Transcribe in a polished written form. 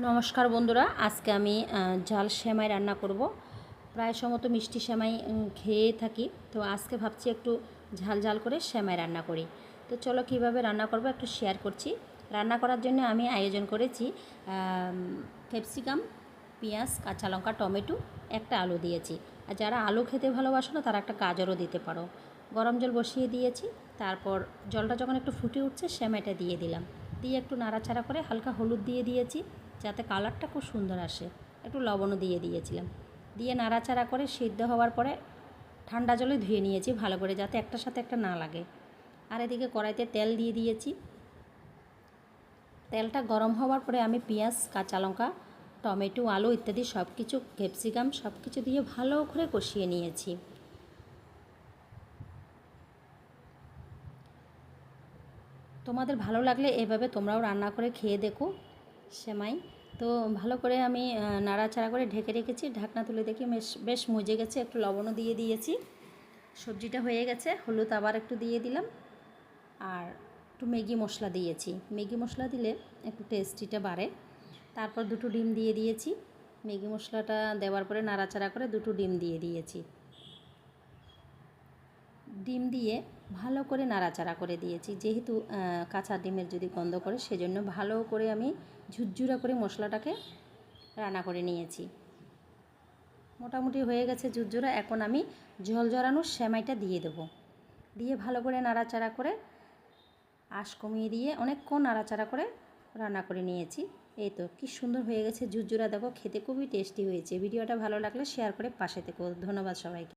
নমস্কার বন্ধুরা, আজকে আমি ঝাল সেমাই রান্না করব। প্রায় সময় তো মিষ্টি সেমাই খেয়ে থাকি, তো আজকে ভাবছি একটু ঝাল ঝাল করে সেমাই রান্না করি। তো চলো কীভাবে রান্না করব একটু শেয়ার করছি। রান্না করার জন্য আমি আয়োজন করেছি ক্যাপসিকাম, পেঁয়াজ, কাঁচা লঙ্কা, টমেটো, একটা আলু দিয়েছি। আর যারা আলু খেতে ভালোবাসো না তারা একটা গাজরও দিতে পারো। গরম জল বসিয়ে দিয়েছি, তারপর জলটা যখন একটু ফুটে উঠছে সেমাইটা দিয়ে দিলাম, দিয়ে একটু নাড়াচাড়া করে হালকা হলুদ দিয়ে দিয়েছি যাতে কালারটা খুব সুন্দর আসে। একটু লবণও দিয়ে দিয়েছিলাম, দিয়ে নাড়াচাড়া করে সিদ্ধ হওয়ার পরে ঠান্ডা জলে ধুয়ে নিয়েছি ভালো করে, যাতে একটার সাথে একটা না লাগে। আর এদিকে কড়াইতে তেল দিয়ে দিয়েছি। তেলটা গরম হওয়ার পরে আমি পেঁয়াজ, কাঁচা লঙ্কা, টমেটো, আলু ইত্যাদি সব কিছু, ক্যাপসিকাম সব কিছু দিয়ে ভালো করে কষিয়ে নিয়েছি। তোমাদের ভালো লাগলে এভাবে তোমরাও রান্না করে খেয়ে দেখো সেমাই। তো ভালো করে আমি নাড়াচাড়া করে ঢেকে রেখেছি। ঢাকনা তুলে দেখি বেশ মজে গেছে। একটু লবণও দিয়ে দিয়েছি। সবজিটা হয়ে গেছে, হলুদ আবার একটু দিয়ে দিলাম, আর একটু ম্যাগি মশলা দিয়েছি। ম্যাগি মশলা দিলে একটু টেস্টিটা বাড়ে। তারপর দুটো ডিম দিয়ে দিয়েছি। ম্যাগি মশলাটা দেওয়ার পরে নাড়াচাড়া করে দুটো ডিম দিয়ে দিয়েছি। ডিম দিয়ে ভালো করে নাড়াচাড়া করে দিয়েছি, যেহেতু কাঁচা ডিমের যদি গন্ধ করে সেজন্য ভালো করে আমি ঝুরঝুরা করে মশলাটাকে রান্না করে নিয়েছি। মোটামুটি হয়ে গেছে ঝুরঝুরা। এখন আমি ঝোল ঝরানো সেমাইটা দিয়ে দেবো। দিয়ে ভালো করে নাড়াচাড়া করে আঁচ কমিয়ে দিয়ে অনেকক্ষণ নাড়াচাড়া করে রান্না করে নিয়েছি। এই তো কি সুন্দর হয়ে গেছে ঝুরঝুরা, দেখো খেতে খুবই টেস্টি হয়েছে। ভিডিওটা ভালো লাগলে শেয়ার করে পাশে থেকো। ধন্যবাদ সবাইকে।